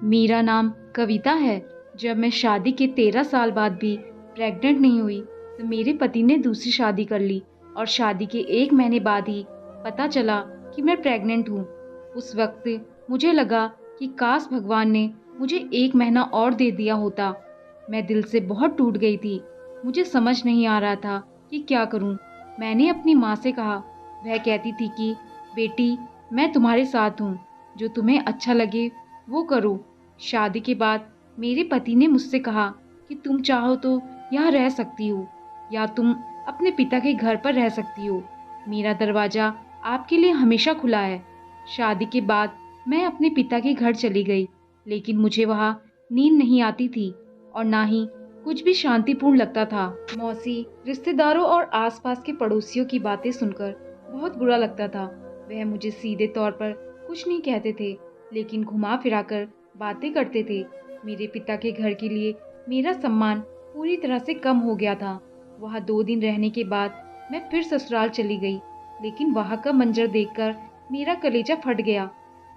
मेरा नाम कविता है। जब मैं शादी के 13 साल बाद भी प्रेग्नेंट नहीं हुई तो मेरे पति ने दूसरी शादी कर ली और शादी के 1 महीने बाद ही पता चला कि मैं प्रेग्नेंट हूँ। उस वक्त मुझे लगा कि काश भगवान ने मुझे 1 महीना और दे दिया होता। मैं दिल से बहुत टूट गई थी। मुझे समझ नहीं आ रहा था कि क्या करूँ। मैंने अपनी माँ से कहा। वह कहती थी कि बेटी, मैं तुम्हारे साथ हूँ, जो तुम्हें अच्छा लगे वो करो। शादी के बाद मेरे पति ने मुझसे कहा कि तुम चाहो तो यहाँ रह सकती हो या तुम अपने पिता के घर पर रह सकती हो। मेरा दरवाज़ा आपके लिए हमेशा खुला है। शादी के बाद मैं अपने पिता के घर चली गई, लेकिन मुझे वहाँ नींद नहीं आती थी और ना ही कुछ भी शांतिपूर्ण लगता था। मौसी, रिश्तेदारों और आसपास के पड़ोसियों की बातें सुनकर बहुत बुरा लगता था। वह मुझे सीधे तौर पर कुछ नहीं कहते थे, लेकिन घुमा फिरा कर बातें करते थे। मेरे पिता के घर के लिए मेरा सम्मान पूरी तरह से कम हो गया था। वहाँ 2 दिन रहने के बाद मैं फिर ससुराल चली गई, लेकिन वहाँ का मंजर देखकर मेरा कलेजा फट गया।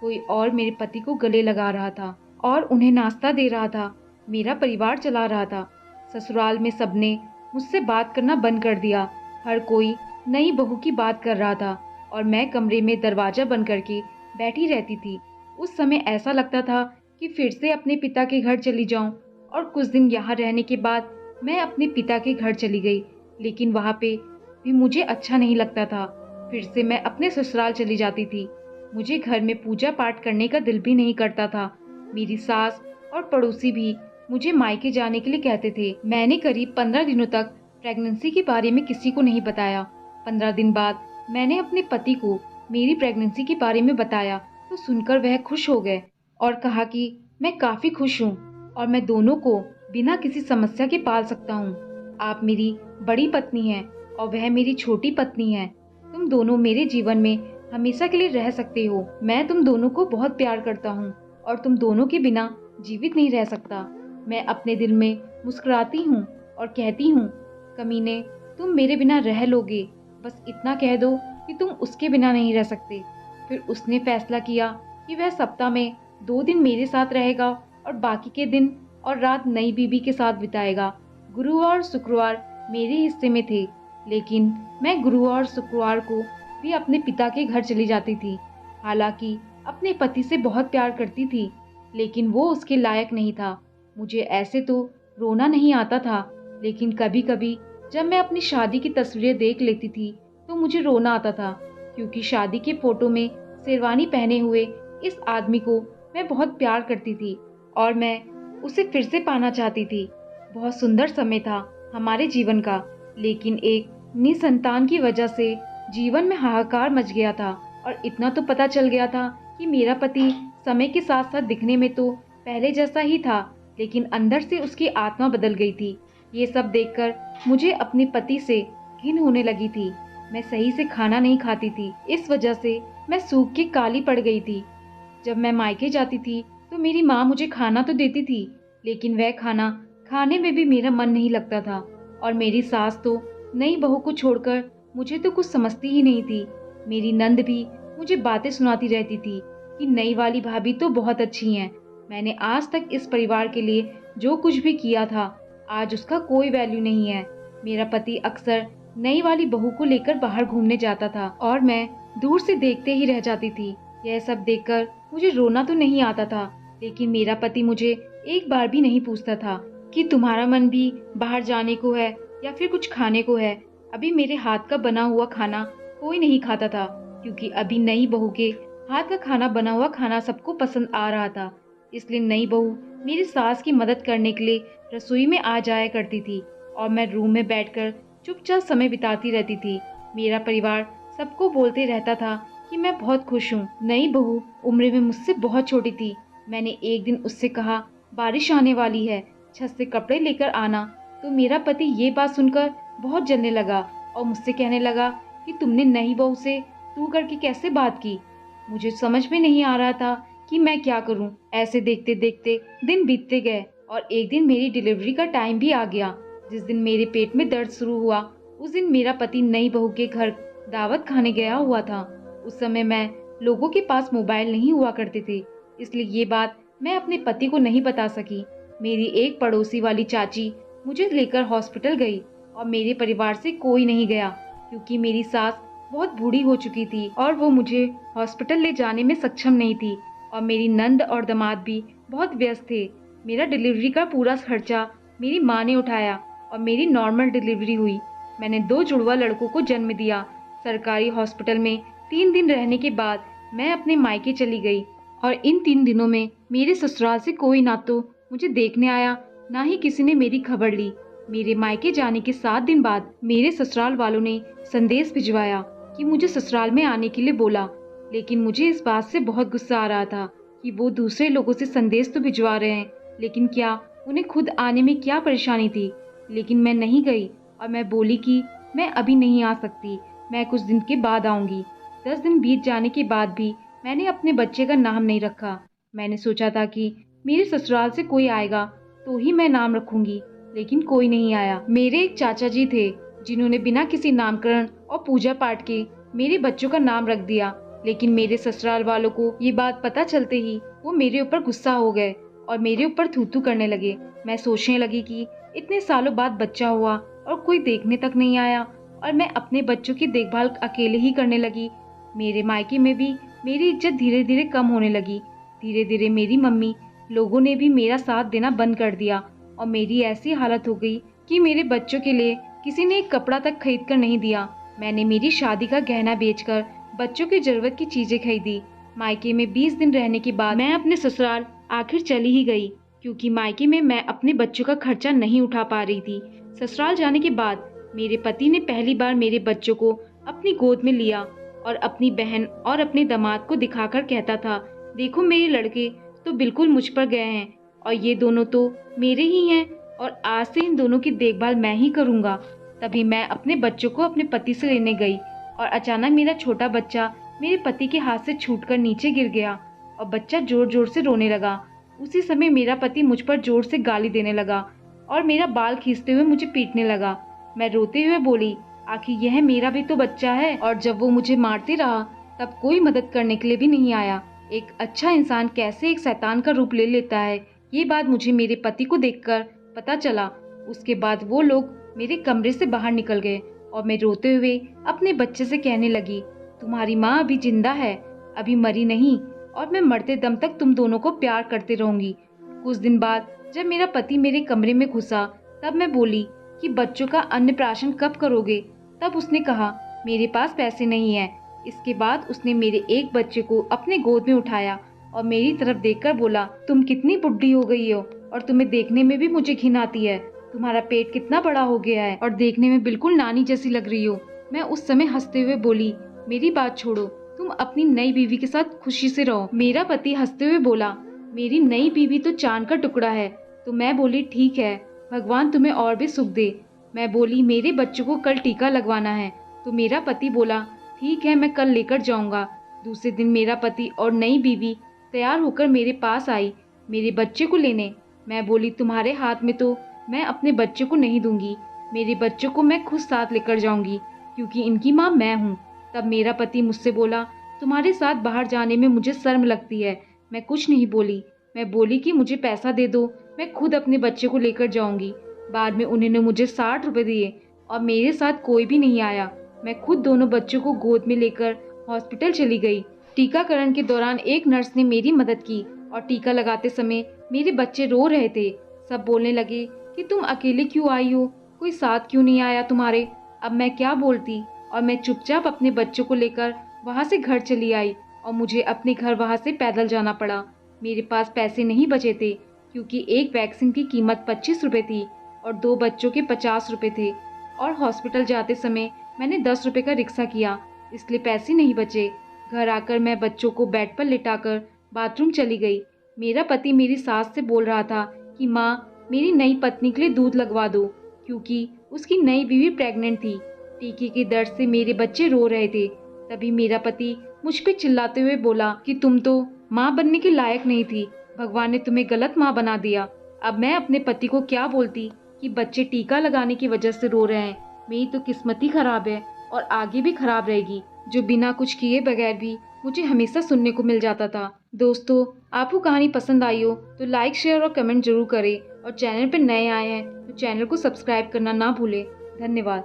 कोई और मेरे पति को गले लगा रहा था और उन्हें नाश्ता दे रहा था। मेरा परिवार चला रहा था। ससुराल में सबने मुझसे बात करना बंद कर दिया। हर कोई नई बहू की बात कर रहा था और मैं कमरे में दरवाज़ा बंद करके बैठी रहती थी। उस समय ऐसा लगता था कि फिर से अपने पिता के घर चली जाऊं। और कुछ दिन यहाँ रहने के बाद मैं अपने पिता के घर चली गई, लेकिन वहाँ पे भी मुझे अच्छा नहीं लगता था। फिर से मैं अपने ससुराल चली जाती थी। मुझे घर में पूजा पाठ करने का दिल भी नहीं करता था। मेरी सास और पड़ोसी भी मुझे मायके जाने के लिए कहते थे। मैंने करीब 15 दिनों तक प्रेगनेंसी के बारे में किसी को नहीं बताया। 15 दिन बाद मैंने अपने पति को मेरी प्रेगनेंसी के बारे में बताया तो सुनकर वह खुश हो गए और कहा कि मैं काफ़ी खुश हूँ और मैं दोनों को बिना किसी समस्या के पाल सकता हूँ। आप मेरी बड़ी पत्नी हैं और वह मेरी छोटी पत्नी है। तुम दोनों मेरे जीवन में हमेशा के लिए रह सकते हो। मैं तुम दोनों को बहुत प्यार करता हूँ और तुम दोनों के बिना जीवित नहीं रह सकता। मैं अपने दिल में मुस्कुराती हूँ और कहती हूँ, कमीने, तुम मेरे बिना रह लोगे, बस इतना कह दो कि तुम उसके बिना नहीं रह सकते। फिर उसने फैसला किया कि वह सप्ताह में 2 दिन मेरे साथ रहेगा और बाकी के दिन और रात नई बीबी के साथ बिताएगा। गुरुवार और शुक्रवार मेरे हिस्से में थे, लेकिन मैं गुरुवार और शुक्रवार को भी अपने पिता के घर चली जाती थी। हालांकि अपने पति से बहुत प्यार करती थी, लेकिन वो उसके लायक नहीं था। मुझे ऐसे तो रोना नहीं आता था, लेकिन कभी कभी जब मैं अपनी शादी की तस्वीरें देख लेती थी तो मुझे रोना आता था, क्योंकि शादी के फोटो में शेरवानी पहने हुए इस आदमी को मैं बहुत प्यार करती थी और मैं उसे फिर से पाना चाहती थी। बहुत सुंदर समय था हमारे जीवन का, लेकिन एक निसंतान की वजह से जीवन में हाहाकार मच गया था। और इतना तो पता चल गया था कि मेरा पति समय के साथ साथ दिखने में तो पहले जैसा ही था, लेकिन अंदर से उसकी आत्मा बदल गई थी। ये सब देखकर मुझे अपने पति से घिन होने लगी थी। मैं सही से खाना नहीं खाती थी, इस वजह से मैं सूख के काली पड़ गई थी। जब मैं मायके जाती थी तो मेरी माँ मुझे खाना तो देती थी, लेकिन वह खाना खाने में भी मेरा मन नहीं लगता था। और मेरी सास तो नई बहू को छोड़कर मुझे तो कुछ समझती ही नहीं थी। मेरी नंद भी मुझे बातें सुनाती रहती थी कि नई वाली भाभी तो बहुत अच्छी हैं। मैंने आज तक इस परिवार के लिए जो कुछ भी किया था, आज उसका कोई वैल्यू नहीं है। मेरा पति अक्सर नई वाली बहू को लेकर बाहर घूमने जाता था और मैं दूर से देखते ही रह जाती थी। यह सब देखकर मुझे रोना तो नहीं आता था, लेकिन मेरा पति मुझे एक बार भी नहीं पूछता था कि तुम्हारा मन भी बाहर जाने को है या फिर कुछ खाने को है। अभी मेरे हाथ का बना हुआ खाना कोई नहीं खाता था, क्योंकि अभी नई बहू के हाथ का खाना बना हुआ खाना सबको पसंद आ रहा था। इसलिए नई बहू मेरी सास की मदद करने के लिए रसोई में आ जाया करती थी और मैं रूम में बैठकर चुपचाप समय बिताती रहती थी। मेरा परिवार सबको बोलते रहता था कि मैं बहुत खुश हूँ। नई बहू उम्र में मुझसे बहुत छोटी थी। मैंने एक दिन उससे कहा, बारिश आने वाली है, छत से कपड़े लेकर आना। तो मेरा पति ये बात सुनकर बहुत जलने लगा और मुझसे कहने लगा कि तुमने नई बहू से तू करके कैसे बात की। मुझे समझ में नहीं आ रहा था कि मैं क्या करूं। ऐसे देखते देखते दिन बीतते गए और एक दिन मेरी डिलीवरी का टाइम भी आ गया। जिस दिन मेरे पेट में दर्द शुरू हुआ, उस दिन मेरा पति नई बहू के घर दावत खाने गया हुआ था। उस समय मैं लोगों के पास मोबाइल नहीं हुआ करते थे, इसलिए ये बात मैं अपने पति को नहीं बता सकी। मेरी एक पड़ोसी वाली चाची मुझे लेकर हॉस्पिटल गई और मेरे परिवार से कोई नहीं गया, क्योंकि मेरी सास बहुत बूढ़ी हो चुकी थी और वो मुझे हॉस्पिटल ले जाने में सक्षम नहीं थी। और मेरी नंद और दामाद भी बहुत व्यस्त थे। मेरा डिलीवरी का पूरा खर्चा मेरी माँ ने उठाया और मेरी नॉर्मल डिलीवरी हुई। मैंने 2 जुड़वा लड़कों को जन्म दिया। सरकारी हॉस्पिटल में 3 दिन रहने के बाद मैं अपने मायके चली गई और इन 3 दिनों में मेरे ससुराल से कोई ना तो मुझे देखने आया, ना ही किसी ने मेरी खबर ली। मेरे मायके जाने के 7 दिन बाद मेरे ससुराल वालों ने संदेश भिजवाया कि मुझे ससुराल में आने के लिए बोला। लेकिन मुझे इस बात से बहुत गुस्सा आ रहा था कि वो दूसरे लोगों से संदेश तो भिजवा रहे हैं, लेकिन क्या उन्हें खुद आने में क्या परेशानी थी। लेकिन मैं नहीं गई और मैं बोली कि मैं अभी नहीं आ सकती, मैं कुछ दिन के बाद आऊंगी। 10 दिन बीत जाने के बाद भी मैंने अपने बच्चे का नाम नहीं रखा। मैंने सोचा था कि मेरे ससुराल से कोई आएगा तो ही मैं नाम रखूंगी, लेकिन कोई नहीं आया। मेरे एक चाचा जी थे जिन्होंने बिना किसी नामकरण और पूजा पाठ के मेरे बच्चों का नाम रख दिया। लेकिन मेरे ससुराल वालों को ये बात पता चलते ही वो मेरे ऊपर गुस्सा हो गए और मेरे ऊपर थू-थू करने लगे। मैं सोचने लगी कि इतने सालों बाद बच्चा हुआ और कोई देखने तक नहीं आया और मैं अपने बच्चों की देखभाल अकेले ही करने लगी। मेरे मायके में भी मेरी इज्जत धीरे धीरे कम होने लगी। धीरे धीरे मेरी मम्मी लोगों ने भी मेरा साथ देना बंद कर दिया और मेरी ऐसी हालत हो गई कि मेरे बच्चों के लिए किसी ने एक कपड़ा तक खरीद कर नहीं दिया। मैंने मेरी शादी का गहना बेचकर बच्चों की जरूरत की चीजें खरीदी। मायके में 20 दिन रहने के बाद मैं अपने ससुराल आखिर चली ही गई, क्योंकि मायके में मैं अपने बच्चों का खर्चा नहीं उठा पा रही थी। ससुराल जाने के बाद मेरे पति ने पहली बार मेरे बच्चों को अपनी गोद में लिया और अपनी बहन और अपने दामाद को दिखाकर कहता था, देखो मेरे लड़के तो बिल्कुल मुझ पर गए हैं और ये दोनों तो मेरे ही हैं और आज से इन दोनों की देखभाल मैं ही करूँगा। तभी मैं अपने बच्चों को अपने पति से लेने गई और अचानक मेरा छोटा बच्चा मेरे पति के हाथ से छूटकर नीचे गिर गया और बच्चा जोर जोर से रोने लगा। उसी समय मेरा पति मुझ पर जोर से गाली देने लगा और मेरा बाल खींचते हुए मुझे पीटने लगा। मैं रोते हुए बोली, आखिर यह मेरा भी तो बच्चा है। और जब वो मुझे मारते रहा तब कोई मदद करने के लिए भी नहीं आया। एक अच्छा इंसान कैसे एक शैतान का रूप ले लेता है, ये बात मुझे मेरे पति को देखकर पता चला। उसके बाद वो लोग मेरे कमरे से बाहर निकल गए और मैं रोते हुए अपने बच्चे से कहने लगी, तुम्हारी माँ अभी जिंदा है, अभी मरी नहीं, और मैं मरते दम तक तुम दोनों को प्यार करते रहूंगी। कुछ दिन बाद जब मेरा पति मेरे कमरे में घुसा तब मैं बोली कि बच्चों का अन्नप्राशन कब करोगे। तब उसने कहा, मेरे पास पैसे नहीं है। इसके बाद उसने मेरे एक बच्चे को अपने गोद में उठाया और मेरी तरफ देखकर बोला, तुम कितनी बुढ़ी हो गई हो और तुम्हें देखने में भी मुझे घिन आती है। तुम्हारा पेट कितना बड़ा हो गया है और देखने में बिल्कुल नानी जैसी लग रही हो। मैं उस समय हंसते हुए बोली, मेरी बात छोड़ो, तुम अपनी नई बीवी के साथ खुशी से रहो। मेरा पति हंसते हुए बोला, मेरी नई बीवी तो चांद का टुकड़ा है। तो मैं बोली, ठीक है, भगवान तुम्हें और भी सुख दे। मैं बोली, मेरे बच्चों को कल टीका लगवाना है। तो मेरा पति बोला, ठीक है, मैं कल लेकर जाऊंगा। दूसरे दिन मेरा पति और नई बीवी तैयार होकर मेरे पास आई मेरे बच्चे को लेने। मैं बोली, तुम्हारे हाथ में तो मैं अपने बच्चे को नहीं दूंगी, मेरे बच्चों को मैं खुद साथ लेकर जाऊंगी, क्योंकि इनकी माँ मैं हूँ। तब मेरा पति मुझसे बोला, तुम्हारे साथ बाहर जाने में मुझे शर्म लगती है। मैं कुछ नहीं बोली। मैं बोली कि मुझे पैसा दे दो, मैं खुद अपने बच्चे को लेकर जाऊंगी। बाद में उन्होंने मुझे 60 रुपए दिए और मेरे साथ कोई भी नहीं आया। मैं खुद दोनों बच्चों को गोद में लेकर हॉस्पिटल चली गई। टीकाकरण के दौरान एक नर्स ने मेरी मदद की और टीका लगाते समय मेरे बच्चे रो रहे थे। सब बोलने लगे कि तुम अकेले क्यों आई हो, कोई साथ क्यों नहीं आया तुम्हारे। अब मैं क्या बोलती और मैं चुपचाप अपने बच्चों को लेकर वहाँ से घर चली आई और मुझे अपने घर वहाँ से पैदल जाना पड़ा। मेरे पास पैसे नहीं बचे थे, क्योंकि एक वैक्सीन की कीमत 25 रुपए थी और 2 बच्चों के 50 रुपए थे, और हॉस्पिटल जाते समय मैंने 10 रुपए का रिक्शा किया, इसलिए पैसे नहीं बचे। घर आकर मैं बच्चों को बेड पर लिटाकर बाथरूम चली गई। मेरा पति मेरी सास से बोल रहा था कि माँ, मेरी नई पत्नी के लिए दूध लगवा दो, क्योंकि उसकी नई बीवी प्रेग्नेंट थी। टीके के दर्द से मेरे बच्चे रो रहे थे। तभी मेरा पति मुझ पे चिल्लाते हुए बोला कि तुम तो माँ बनने के लायक नहीं थी, भगवान ने तुम्हें गलत माँ बना दिया। अब मैं अपने पति को क्या बोलती कि बच्चे टीका लगाने की वजह से रो रहे हैं। मेरी तो किस्मत ही खराब है और आगे भी खराब रहेगी, जो बिना कुछ किए बगैर भी मुझे हमेशा सुनने को मिल जाता था। दोस्तों, आपको कहानी पसंद आई हो तो लाइक, शेयर और कमेंट जरूर करें और चैनल पर नए आए हैं तो चैनल को सब्सक्राइब करना ना भूलें। धन्यवाद।